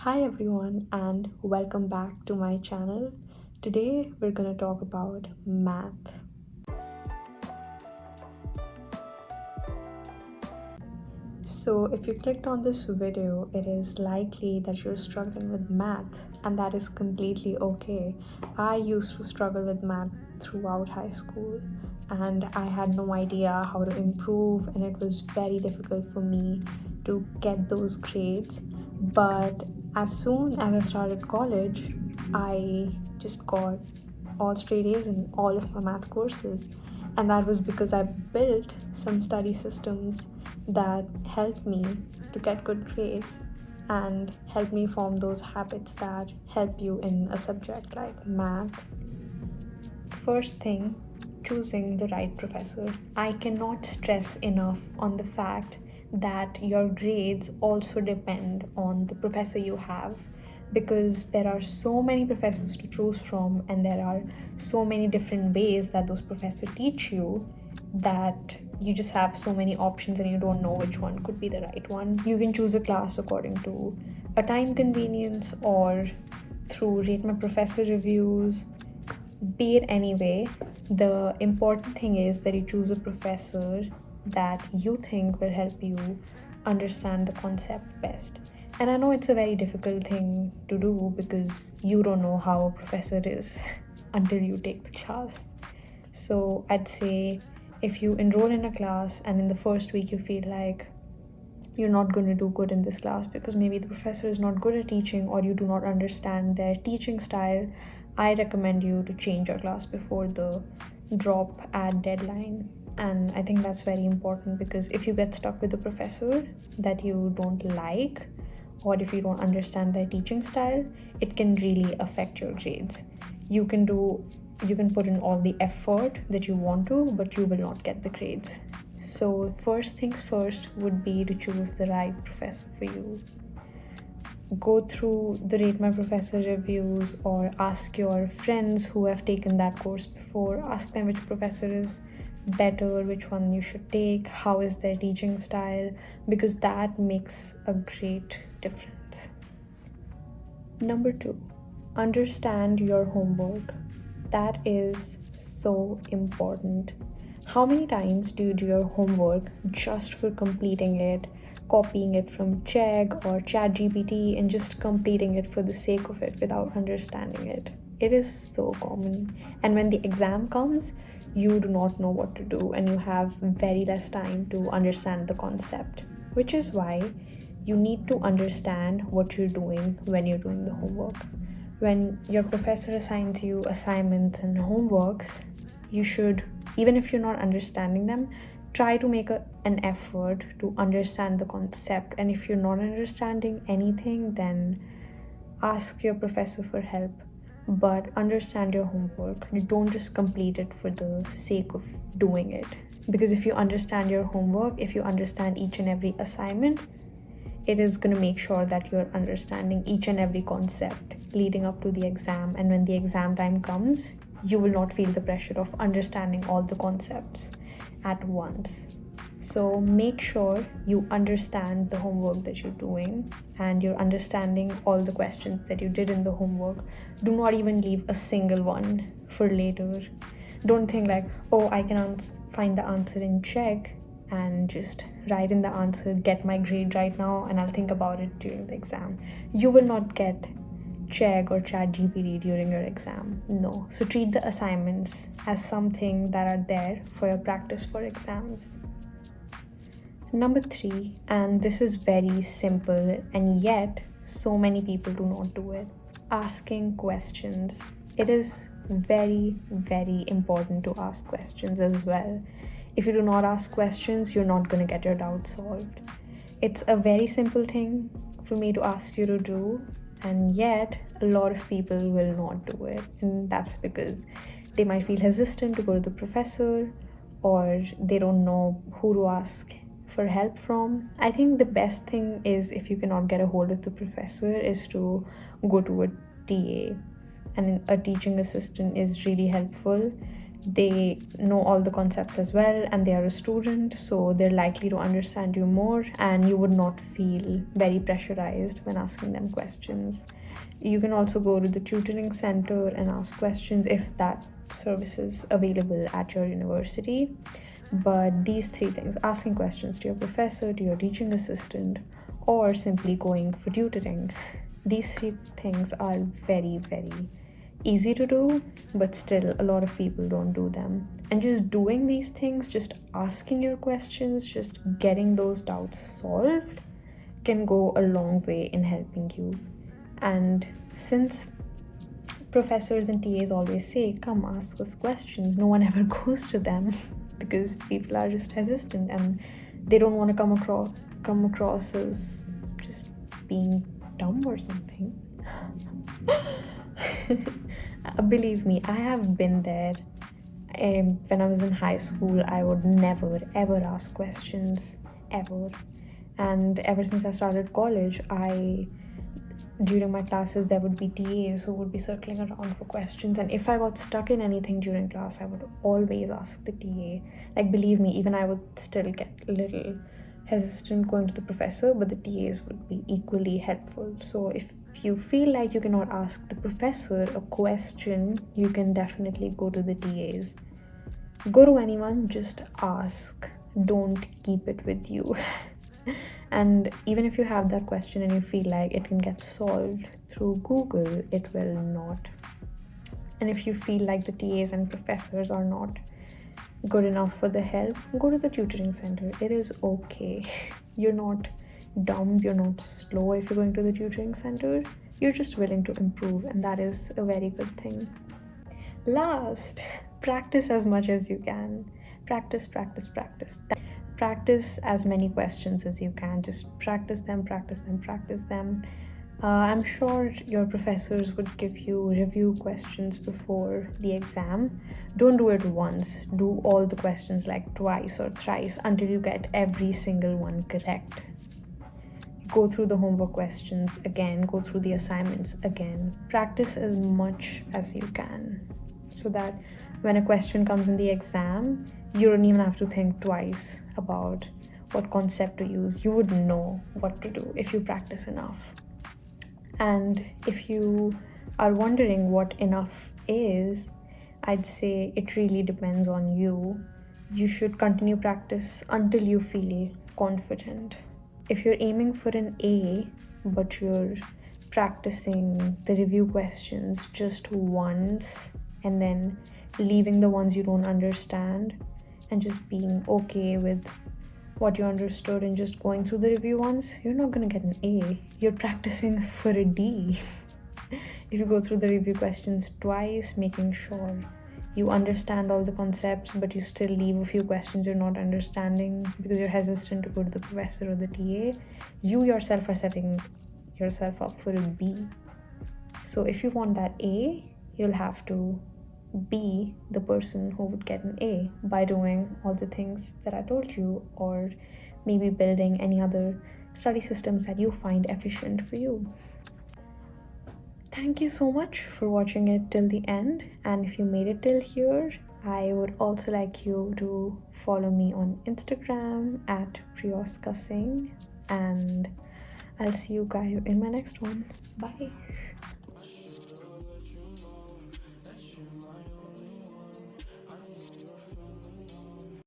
Hi everyone and welcome back to my channel. Today we're going to talk about math. So if you clicked on this video, it is likely that you're struggling with math, and that is completely okay. I used to struggle with math throughout high school, and I had no idea how to improve, and it was very difficult for me to get those grades. But as soon as I started college, I just got all straight A's in all of my math courses, and that was because I built some study systems that helped me to get good grades and help me form those habits that help you in a subject like math. First thing, choosing the right professor. I cannot stress enough on the fact that your grades also depend on the professor you have, because there are so many professors to choose from and there are so many different ways that those professors teach you that you just have so many options and you don't know which one could be the right one. You can choose a class according to a time convenience or through rate my professor reviews. Be it any way, the important thing is that you choose a professor that you think will help you understand the concept best. And I know it's a very difficult thing to do because you don't know how a professor is until you take the class. So I'd say if you enroll in a class and in the first week you feel like you're not going to do good in this class because maybe the professor is not good at teaching or you do not understand their teaching style, I recommend you to change your class before the drop at deadline. And I think that's very important because if you get stuck with a professor that you don't like, or if you don't understand their teaching style, it can really affect your grades. You can put in all the effort that you want to, but you will not get the grades. So first things first would be to choose the right professor for you. Go through the rate my professor reviews or ask your friends who have taken that course before. Ask them which professor is better, which one you should take, how is their teaching style, because that makes a great difference. Number 2, understand your homework. That is so important. How many times do you do your homework just for completing it, copying it from Chegg or ChatGPT and just completing it for the sake of it without understanding it? It is so common. And when the exam comes, you do not know what to do and you have very less time to understand the concept, which is why you need to understand what you're doing when you're doing the homework. When your professor assigns you assignments and homeworks, you should, even if you're not understanding them, try to make an effort to understand the concept. And if you're not understanding anything, then ask your professor for help. But understand your homework. You don't just complete it for the sake of doing it. Because if you understand your homework, if you understand each and every assignment, it is going to make sure that you're understanding each and every concept leading up to the exam. And when the exam time comes, you will not feel the pressure of understanding all the concepts at once. So make sure you understand the homework that you're doing and you're understanding all the questions that you did in the homework. Do not even leave a single one for later. Don't think like, oh, I can find the answer in Czech and just write in the answer, get my grade right now, and I'll think about it during the exam. You will not get Chegg or ChatGPT during your exam. No. So treat the assignments as something that are there for your practice for exams. Number 3, and this is very simple and yet so many people do not do it, asking questions. It is very, very important to ask questions as well. If you do not ask questions, you're not going to get your doubts solved. It's a very simple thing for me to ask you to do, and yet a lot of people will not do it. And that's because they might feel hesitant to go to the professor or they don't know who to ask for help from. I think the best thing is, if you cannot get a hold of the professor, is to go to a TA, and a teaching assistant is really helpful. they know all the concepts as well, and they are a student, so they're likely to understand you more, and you would not feel very pressurized when asking them questions. You can also go to the tutoring center and ask questions if that service is available at your university. But these three things, asking questions to your professor, to your teaching assistant, or simply going for tutoring, these three things are very, very easy to do, but still a lot of people don't do them. And just doing these things, just asking your questions, just getting those doubts solved, can go a long way in helping you. And since professors and TAs always say, come ask us questions, no one ever goes to them because people are just hesitant and they don't want to come across as just being dumb or something. Believe me, I have been there. When I was in high school, I would never ever ask questions, ever. And ever since I started college, during my classes, there would be TAs who would be circling around for questions, and if I got stuck in anything during class, I would always ask the TA. Like, believe me, even I would still get a little hesitant going to the professor, but the TAs would be equally helpful. So if you feel like you cannot ask the professor a question, you can definitely go to the TAs. Go to anyone, just ask. Don't keep it with you. And even if you have that question and you feel like it can get solved through Google, it will not. And if you feel like the TAs and professors are not good enough for the help, go to the tutoring center. It is okay. You're not dumb, you're not slow if you're going to the tutoring center. You're just willing to improve, and that is a very good thing. Last, practice as much as you can. Practice, practice, practice. Practice as many questions as you can. Just practice them, practice them, practice them. I'm sure your professors would give you review questions before the exam. Don't do it once. Do all the questions like twice or thrice until you get every single one correct. Go through the homework questions again, go through the assignments again. Practice as much as you can so that when a question comes in the exam, you don't even have to think twice about what concept to use. You would know what to do if you practice enough. And if you are wondering what enough is, I'd say it really depends on you. You should continue practice until you feel confident. If you're aiming for an A, but you're practicing the review questions just once and then leaving the ones you don't understand and just being okay with what you understood and just going through the review ones, you're not going to get an A. You're practicing for a D. If you go through the review questions twice, making sure you understand all the concepts, but you still leave a few questions you're not understanding because you're hesitant to go to the professor or the TA, you yourself are setting yourself up for a B. So if you want that A, you'll have to be the person who would get an A by doing all the things that I told you, or maybe building any other study systems that you find efficient for you. Thank you so much for watching it till the end, and if you made it till here, I would also like you to follow me on Instagram at Prioska Singh, and I'll see you guys in my next one. Bye.